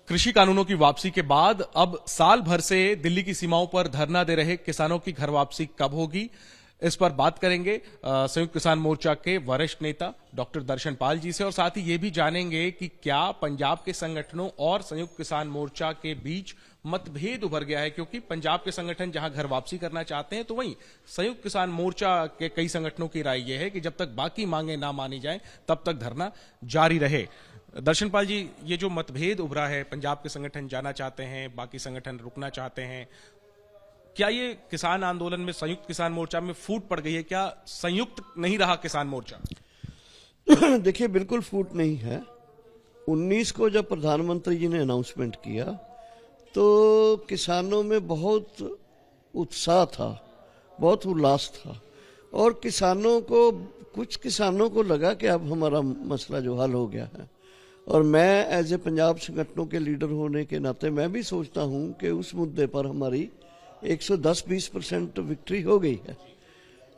कृषि कानूनों की वापसी के बाद अब साल भर से दिल्ली की सीमाओं पर धरना दे रहे किसानों की घर वापसी कब होगी, इस पर बात करेंगे संयुक्त किसान मोर्चा के वरिष्ठ नेता डॉक्टर दर्शन पाल जी से, और साथ ही ये भी जानेंगे कि क्या पंजाब के संगठनों और संयुक्त किसान मोर्चा के बीच मतभेद उभर गया है, क्योंकि पंजाब के संगठन जहां घर वापसी करना चाहते हैं तो वहीं संयुक्त किसान मोर्चा के कई संगठनों की राय यह है कि जब तक बाकी मांगे ना मानी जाएं तब तक धरना जारी रहे। दर्शन पाल जी, ये जो मतभेद उभरा है, पंजाब के संगठन जाना चाहते हैं, बाकी संगठन रुकना चाहते हैं, क्या ये किसान आंदोलन में संयुक्त किसान मोर्चा में फूट पड़ गई है? क्या संयुक्त नहीं रहा किसान मोर्चा? देखिए, बिल्कुल फूट नहीं है। 19 को जब प्रधानमंत्री जी ने अनाउंसमेंट किया तो किसानों में बहुत उत्साह था, बहुत उल्लास था, और कुछ किसानों को लगा कि अब हमारा मसला जो हल हो गया है। और मैं एज ए पंजाब संगठनों के लीडर होने के नाते मैं भी सोचता हूं कि उस मुद्दे पर हमारी 110-20% विक्ट्री हो गई है।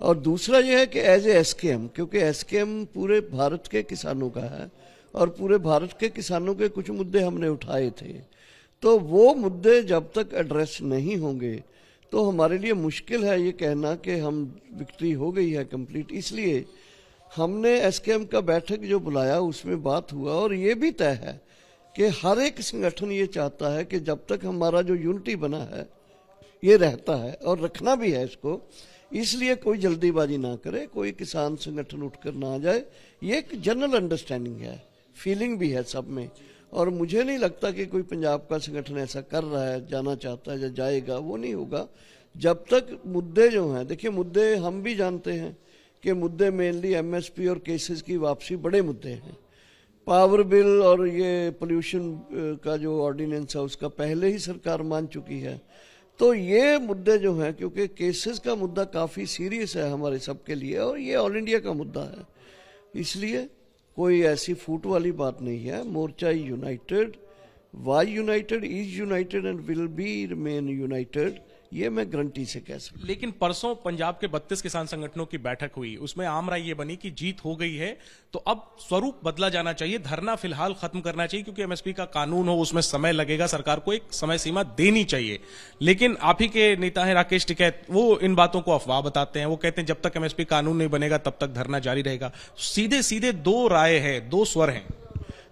और दूसरा यह है कि एज ए एसकेएम, क्योंकि एसकेएम पूरे भारत के किसानों का है और पूरे भारत के किसानों के कुछ मुद्दे हमने उठाए थे, तो वो मुद्दे जब तक एड्रेस नहीं होंगे तो हमारे लिए मुश्किल है ये कहना कि हम विक्ट्री हो गई है कंप्लीट। इसलिए हमने एसकेएम का बैठक जो बुलाया उसमें बात हुआ, और ये भी तय है कि हर एक संगठन ये चाहता है कि जब तक हमारा जो यूनिटी बना है ये रहता है, और रखना भी है इसको। इसलिए कोई जल्दीबाजी ना करे, कोई किसान संगठन उठकर ना आ जाए। ये एक जनरल अंडरस्टैंडिंग है, फीलिंग भी है सब में, और मुझे नहीं लगता कि कोई पंजाब का संगठन ऐसा कर रहा है, जाना चाहता है या जाएगा। वो नहीं होगा जब तक मुद्दे जो हैं, देखिए मुद्दे हम भी जानते हैं कि मुद्दे मेनली एमएसपी और केसेस की वापसी बड़े मुद्दे हैं। पावर बिल और ये पोल्यूशन का जो ऑर्डिनेंस है उसका पहले ही सरकार मान चुकी है। तो ये मुद्दे जो हैं, क्योंकि केसेस का मुद्दा काफ़ी सीरियस है हमारे सबके लिए, और ये ऑल इंडिया का मुद्दा है, इसलिए कोई ऐसी फूट वाली बात नहीं है। मोर्चा united, why united, is united and will be remain united, ये मैं गारंटी से कह सकता हूं। लेकिन परसों पंजाब के 32 किसान संगठनों की बैठक हुई, उसमें आम राय ये बनी कि जीत हो गई है तो अब स्वरूप बदला जाना चाहिए, धरना फिलहाल खत्म करना चाहिए, क्योंकि एमएसपी का कानून हो उसमें समय लगेगा, सरकार को एक समय सीमा देनी चाहिए। लेकिन आप ही के नेता हैं राकेश टिकैत, वो इन बातों को अफवाह बताते हैं। वो कहते हैं जब तक एमएसपी कानून नहीं बनेगा तब तक धरना जारी रहेगा। सीधे सीधे दो राय है, दो स्वर हैं।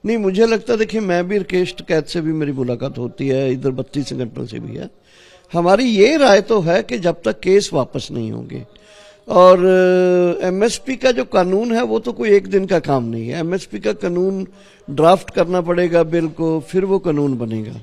नहीं, मुझे लगता है, देखिए मैं भी राकेश टिकैत से भी मेरी मुलाकात होती है, इधर 32 संगठनों से भी है। हमारी ये राय तो है कि जब तक केस वापस नहीं होंगे, और एमएसपी का जो कानून है वो तो कोई एक दिन का काम नहीं है। एमएसपी का कानून ड्राफ्ट करना पड़ेगा बिल को, फिर वो कानून बनेगा।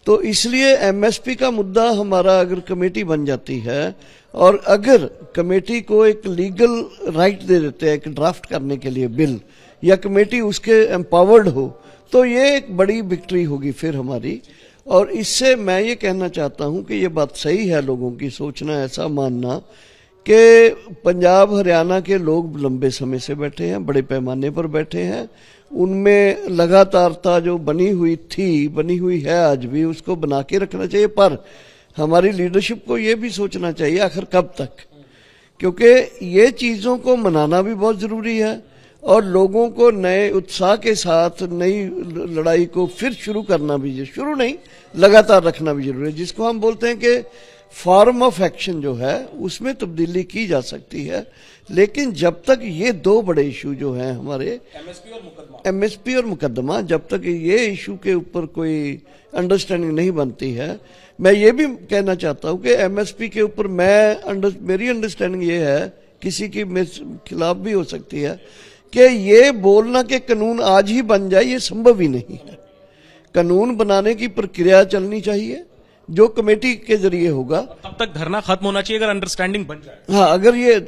तो इसलिए एमएसपी का मुद्दा हमारा, अगर कमेटी बन जाती है और अगर कमेटी को एक लीगल राइट दे देते हैं एक ड्राफ्ट करने के लिए बिल, या कमेटी उसके एम्पावर्ड हो, तो ये एक बड़ी विक्ट्री होगी फिर हमारी। और इससे मैं ये कहना चाहता हूं कि ये बात सही है लोगों की सोचना, ऐसा मानना कि पंजाब हरियाणा के लोग लंबे समय से बैठे हैं, बड़े पैमाने पर बैठे हैं, उनमें लगातारता जो बनी हुई है आज भी, उसको बना के रखना चाहिए। पर हमारी लीडरशिप को ये भी सोचना चाहिए आखिर कब तक, क्योंकि ये चीज़ों को मनाना भी बहुत ज़रूरी है, और लोगों को नए उत्साह के साथ नई लड़ाई को फिर शुरू करना भी, शुरू नहीं लगातार रखना भी जरूरी है। जिसको हम बोलते हैं कि फॉर्म ऑफ एक्शन जो है उसमें तब्दीली की जा सकती है, लेकिन जब तक ये दो बड़े इशू जो हैं हमारे एमएसपी और मुकदमा, जब तक ये इशू के ऊपर कोई अंडरस्टैंडिंग नहीं बनती है, मैं ये भी कहना चाहता हूँ कि एमएसपी के ऊपर मेरी अंडरस्टैंडिंग ये है, किसी की खिलाफ भी हो सकती है, कि ये बोलना कि कानून आज ही बन जाए ये संभव ही नहीं है। कानून बनाने की प्रक्रिया चलनी चाहिए जो कमेटी के जरिए होगा। तब तक धरना खत्म होना चाहिए अगर अंडरस्टैंडिंग बन जाए। हाँ, अगर ये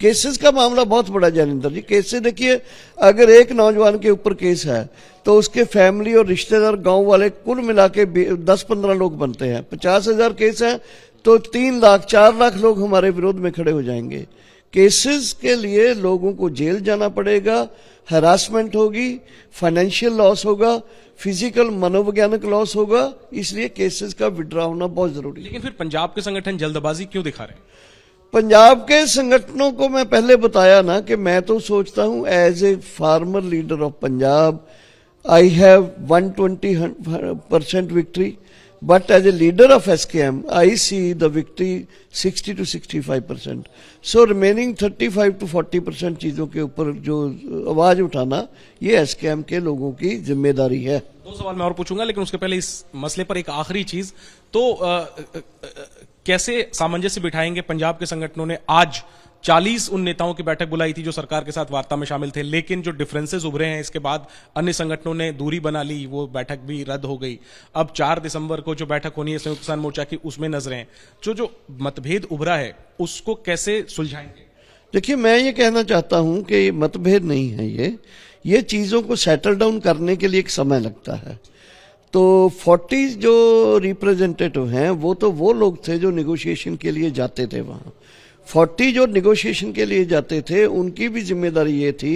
केसेस का मामला बहुत बड़ा जैनिंदर जी, केसेस देखिए, अगर एक नौजवान के ऊपर केस है तो उसके फैमिली और रिश्तेदार गांव वाले कुल मिला के 10-15 लोग बनते हैं। 50,000 केस हैं तो 3 लाख 4 लाख लोग हमारे विरोध में खड़े हो जाएंगे। केसेस के लिए लोगों को जेल जाना पड़ेगा, हरासमेंट होगी, फाइनेंशियल लॉस होगा, फिजिकल मनोवैज्ञानिक लॉस होगा, इसलिए केसेस का विड्रॉ होना बहुत जरूरी है। लेकिन फिर पंजाब के संगठन जल्दबाजी क्यों दिखा रहे हैं? पंजाब के संगठनों को मैं पहले बताया ना कि मैं तो सोचता हूं as a farmer leader of Punjab, I have 120% victory, but as a leader of SKM, I see the victory 60 to 65%. So remaining 35 to 40% चीजों के ऊपर जो आवाज उठाना, ये SKM के लोगों की जिम्मेदारी है। दो सवाल मैं और पूछूंगा, लेकिन उसके पहले इस मसले पर एक आखिरी चीज, तो कैसे सामंजस्य बिठाएंगे? पंजाब के संगठनों ने आज 40 उन नेताओं की बैठक बुलाई थी जो सरकार के साथ वार्ता में शामिल थे, लेकिन जो डिफरेंसेस उभरे हैं इसके बाद अन्य संगठनों ने दूरी बना ली, वो बैठक भी रद्द हो गई। अब 4 दिसंबर को जो बैठक होनी है संयुक्त किसान मोर्चा की, उसमें नजरें हैं। जो मतभेद उभरा है उसको कैसे सुलझाएंगे? देखिए, मैं ये कहना चाहता हूं कि मतभेद नहीं है, ये चीजों को सेटल डाउन करने के लिए एक समय लगता है। तो 40 जो रिप्रेजेंटेटिव हैं वो तो वो लोग थे जो निगोशिएशन के लिए जाते थे वहां। 40 जो निगोशिएशन के लिए जाते थे उनकी भी जिम्मेदारी ये थी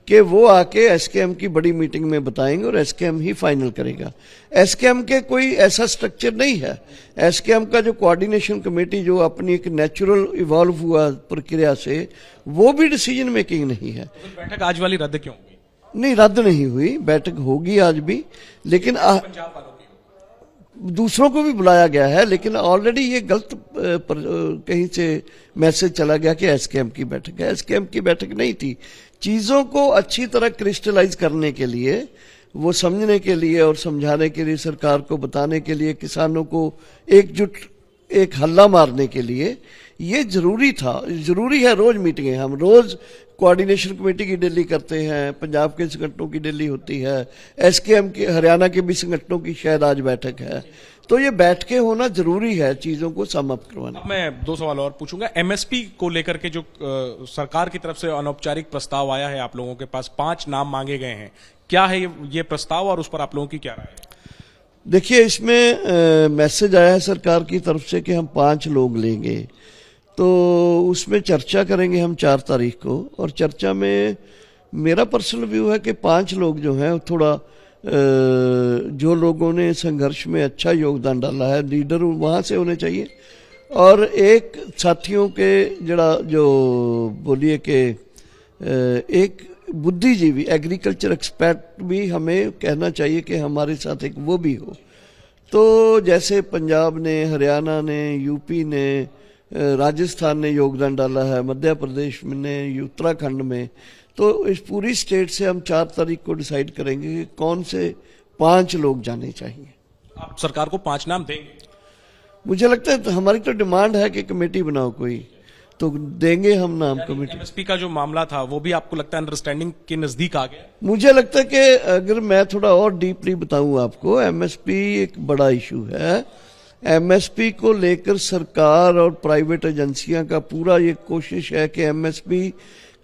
कि वो आके एसकेएम की बड़ी मीटिंग में बताएंगे और एसकेएम ही फाइनल करेगा। एसकेएम के कोई ऐसा स्ट्रक्चर नहीं है। एसकेएम का जो कोऑर्डिनेशन कमेटी जो अपनी एक नेचुरल इवॉल्व हुआ प्रक्रिया से, वो भी डिसीजन मेकिंग नहीं है। तो बैठक आज वाली रद्द क्यों हुई? नहीं, रद्द नहीं हुई, बैठक होगी आज भी, लेकिन पंजाब वालों की दूसरों को भी बुलाया गया है, लेकिन ऑलरेडी ये गलत कहीं से मैसेज चला गया कि एसकेएम की बैठक है। एसकेएम की बैठक नहीं थी। चीजों को अच्छी तरह क्रिस्टलाइज करने के लिए, वो समझने के लिए और समझाने के लिए, सरकार को बताने के लिए, किसानों को एकजुट एक हल्ला मारने के लिए ये जरूरी था। जरूरी है, रोज मीटिंगें, हम रोज कोऑर्डिनेशन कमेटी की दिल्ली करते हैं, पंजाब के संगठनों की दिल्ली होती है, एसकेएम के हरियाणा के भी संगठनों की शायद आज बैठक है। तो ये बैठकें होना जरूरी है चीजों को समाप्त करवाना। मैं 2 सवाल और पूछूंगा। एमएसपी को लेकर के जो सरकार की तरफ से अनौपचारिक प्रस्ताव आया है, आप लोगों के पास 5 नाम मांगे गए हैं, क्या है ये प्रस्ताव और उस पर आप लोगों की क्या राय है? देखिए, इसमें मैसेज आया है सरकार की तरफ से कि हम 5 लोग लेंगे, तो उसमें चर्चा करेंगे हम 4 तारीख को। और चर्चा में मेरा पर्सनल व्यू है कि 5 लोग जो हैं थोड़ा जो लोगों ने संघर्ष में अच्छा योगदान डाला है, लीडर वहां से होने चाहिए। और एक साथियों के जो बोलिए कि एक बुद्धिजीवी एग्रीकल्चर एक्सपर्ट भी हमें कहना चाहिए कि हमारे साथ एक वो भी हो। तो जैसे पंजाब ने, हरियाणा ने, यूपी ने, राजस्थान ने योगदान डाला है, मध्य प्रदेश ने, उत्तराखंड में, तो इस पूरी स्टेट से हम 4 तारीख को डिसाइड करेंगे कि कौन से 5 लोग जाने चाहिए। आप सरकार को 5 नाम देंगे? मुझे लगता है, तो हमारी तो डिमांड है कि कमेटी बनाओ कोई, तो देंगे हम नाम कमेटी। एमएसपी का जो मामला था वो भी आपको लगता है अंडरस्टैंडिंग के नजदीक आ गया? मुझे लगता है कि अगर मैं थोड़ा और डीपली बताऊं आपको, एमएसपी एक बड़ा इशू है। एमएसपी को लेकर सरकार और प्राइवेट एजेंसियां का पूरा ये कोशिश है कि एमएसपी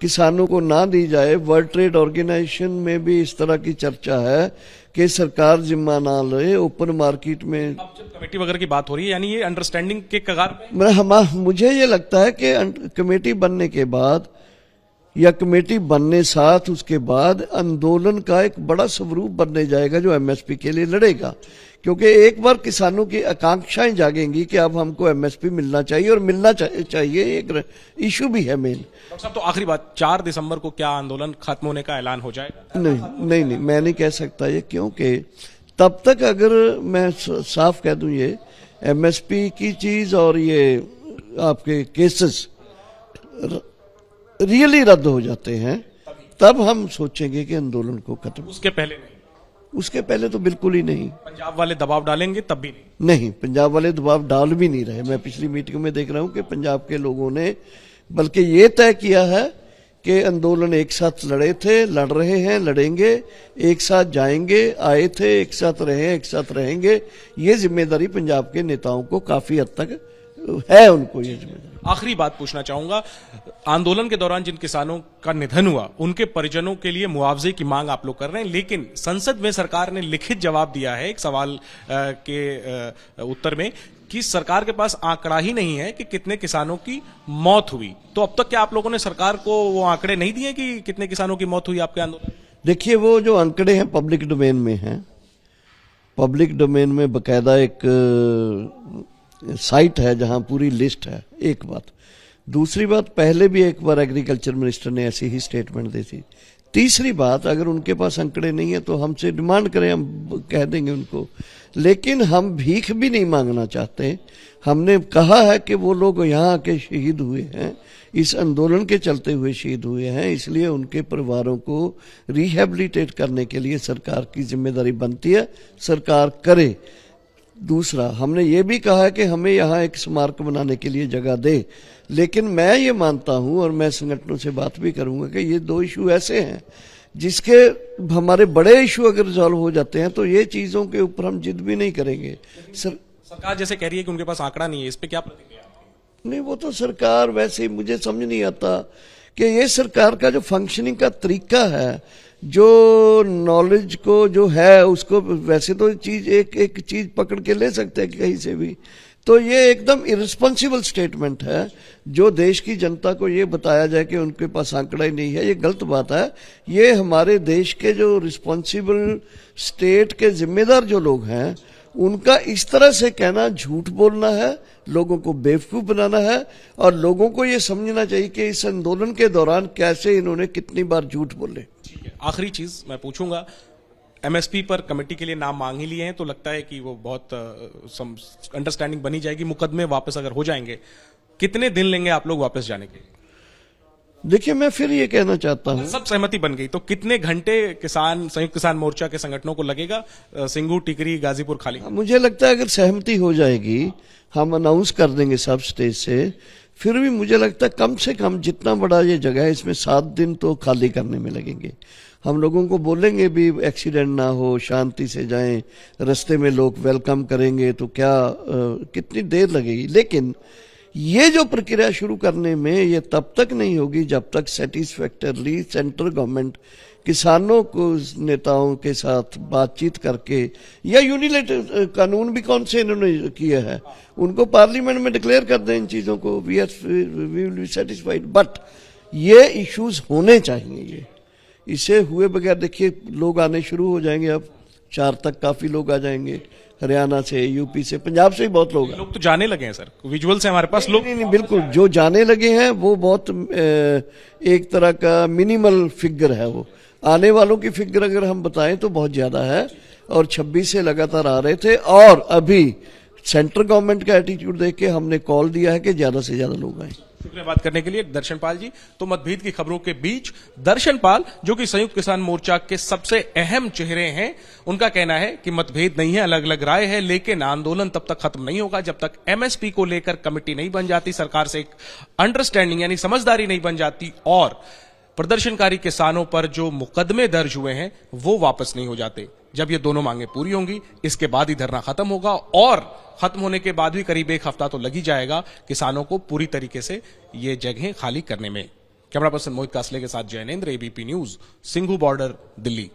किसानों को ना दी जाए। वर्ल्ड ट्रेड ऑर्गेनाइजेशन में भी इस तरह की चर्चा है कि सरकार जिम्मा ना ले, ओपन मार्केट में। अब जब कमेटी वगैरह की बात हो रही है, यानी ये अंडरस्टैंडिंग के कगार पे? मुझे ये लगता है कि कमेटी बनने के बाद या कमेटी बनने साथ उसके बाद आंदोलन का एक बड़ा स्वरूप बनने जाएगा जो एमएसपी के लिए लड़ेगा। क्योंकि एक बार किसानों की आकांक्षाएं जागेंगी कि अब हमको एमएसपी मिलना चाहिए, और मिलना चाहिए एक इशू भी है मेन। डॉक्टर साहब, तो आखिरी बात, 4 दिसंबर को क्या आंदोलन खत्म होने का ऐलान हो जाएगा? नहीं, मैं नहीं कह सकता ये, क्योंकि तब तक अगर मैं साफ कह दूं, ये एमएसपी की चीज और ये आपके केसेस रियली रद्द हो जाते हैं, तब हम सोचेंगे कि आंदोलन को खत्म। उसके पहले नहीं? उसके पहले तो बिल्कुल ही नहीं। पंजाब वाले दबाव डालेंगे तब भी नहीं? नहीं, पंजाब वाले दबाव डाल भी नहीं रहे। मैं पिछली मीटिंग में देख रहा हूं कि पंजाब के लोगों ने बल्कि ये तय किया है कि आंदोलन एक साथ लड़े थे, लड़ रहे हैं, लड़ेंगे, एक साथ जाएंगे, आए थे, एक साथ रहे, एक साथ रहेंगे। ये जिम्मेदारी पंजाब के नेताओं को काफी हद तक है, उनको ये जिम्मेदारी। आखिरी बात पूछना चाहूंगा, आंदोलन के दौरान जिन किसानों का निधन हुआ उनके परिजनों के लिए मुआवजे की मांग आप लोग कर रहे हैं, लेकिन संसद में सरकार ने लिखित जवाब दिया है एक सवाल के उत्तर में कि सरकार के पास आंकड़ा ही नहीं है कि कितने किसानों की मौत हुई। तो अब तक क्या आप लोगों ने सरकार को वो आंकड़े नहीं दिए कि कितने किसानों की मौत हुई आपके आंदोलन? देखिए, वो जो आंकड़े हैं पब्लिक डोमेन में हैं। पब्लिक डोमेन में बकायदा एक साइट है जहां पूरी लिस्ट है, एक बात। दूसरी बात, पहले भी एक बार एग्रीकल्चर मिनिस्टर ने ऐसी ही स्टेटमेंट दी थी। तीसरी बात, अगर उनके पास आंकड़े नहीं है तो हमसे डिमांड करें, हम कह देंगे उनको। लेकिन हम भीख भी नहीं मांगना चाहते। हमने कहा है कि वो लोग यहाँ आके शहीद हुए हैं, इस आंदोलन के चलते हुए शहीद हुए हैं, इसलिए उनके परिवारों को रिहेबिलिटेट करने के लिए सरकार की जिम्मेदारी बनती है, सरकार करे। दूसरा, हमने ये भी कहा है कि हमें यहाँ एक स्मारक बनाने के लिए जगह दे। लेकिन मैं ये मानता हूँ और मैं संगठनों से बात भी करूंगा कि ये दो इशू ऐसे हैं जिसके हमारे बड़े इशू अगर रिजॉल्व हो जाते हैं तो ये चीजों के ऊपर हम जिद भी नहीं करेंगे। सरकार जैसे कह रही है कि उनके पास आंकड़ा नहीं है, इस पे क्या प्रतिक्रिया? नहीं, वो तो सरकार वैसे ही, मुझे समझ नहीं आता कि ये सरकार का जो फंक्शनिंग का तरीका है, जो नॉलेज को जो है उसको, वैसे तो चीज एक चीज पकड़ के ले सकते हैं कहीं से भी, तो ये एकदम इररिस्पॉन्सिबल स्टेटमेंट है। जो देश की जनता को ये बताया जाए कि उनके पास आंकड़ा ही नहीं है, ये गलत बात है। ये हमारे देश के जो रिस्पॉन्सिबल स्टेट के जिम्मेदार जो लोग हैं उनका इस तरह से कहना झूठ बोलना है, लोगों को बेवकूफ बनाना है, और लोगों को ये समझना चाहिए कि इस आंदोलन के दौरान कैसे इन्होंने कितनी बार झूठ बोले। आखिरी चीज मैं पूछूंगा, एमएसपी पर कमेटी के लिए नाम मांग ही लिए हैं, तो लगता है कि वो बहुत अंडरस्टैंडिंग बनी जाएगी, मुकदमे वापस अगर हो जाएंगे, कितने दिन लेंगे आप लोग वापस जाने के? देखिए, मैं फिर ये कहना चाहता हूँ, सब सहमति बन गई तो कितने घंटे संयुक्त किसान मोर्चा के संगठनों को लगेगा सिंगू, टिकरी, गाजीपुर खाली? मुझे लगता है अगर सहमति हो जाएगी, हम अनाउंस कर देंगे सब स्टेज से, फिर भी मुझे लगता है कम से कम जितना बड़ा ये जगह है इसमें 7 दिन तो खाली करने में लगेंगे। हम लोगों को बोलेंगे भी एक्सीडेंट ना हो, शांति से जाएं, रास्ते में लोग वेलकम करेंगे, तो क्या कितनी देर लगेगी। लेकिन ये जो प्रक्रिया शुरू करने में ये तब तक नहीं होगी जब तक सेटिस्फैक्टरली सेंट्रल गवर्नमेंट किसानों को नेताओं के साथ बातचीत करके, या यूनिलेटरल कानून भी कौन से इन्होंने किया है, उनको पार्लियामेंट में डिक्लेयर कर दें इन चीजों को, we will be satisfied. But ये इश्यूज होने चाहिए, ये इसे हुए बगैर देखिए लोग आने शुरू हो जाएंगे। अब 4 तक काफी लोग आ जाएंगे, हरियाणा से, यूपी से, पंजाब से भी बहुत लोग तो जाने लगे हैं सर, विजुअल से हमारे पास लोग। नहीं, बिल्कुल जो जाने लगे हैं वो बहुत एक तरह का मिनिमल फिगर है। वो आने वालों की फिगर अगर हम बताएं तो बहुत ज्यादा है, और 26 से लगातार आ रहे थे, और अभी सेंट्रल गवर्नमेंट का एटीट्यूड देख के हमने कॉल दिया है कि ज्यादा से ज्यादा लोग आए। शुक्रिया बात करने के लिए दर्शन पाल जी। तो मतभेद की खबरों के बीच दर्शन पाल, जो कि संयुक्त किसान मोर्चा के सबसे अहम चेहरे हैं, उनका कहना है कि मतभेद नहीं है, अलग अलग राय है, लेकिन आंदोलन तब तक खत्म नहीं होगा जब तक एमएसपी को लेकर कमेटी नहीं बन जाती, सरकार से एक अंडरस्टैंडिंग यानी समझदारी नहीं बन जाती, और प्रदर्शनकारी किसानों पर जो मुकदमे दर्ज हुए हैं वो वापस नहीं हो जाते। जब ये दोनों मांगे पूरी होंगी, इसके बाद ही धरना खत्म होगा, और खत्म होने के बाद भी करीब 1 हफ्ता तो लग ही जाएगा किसानों को पूरी तरीके से ये जगहें खाली करने में। कैमरा पर्सन मोहित कासले के साथ Jainendra, ABP news, Singhu border, Delhi.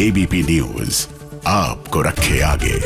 ABP news आपको रखे आगे।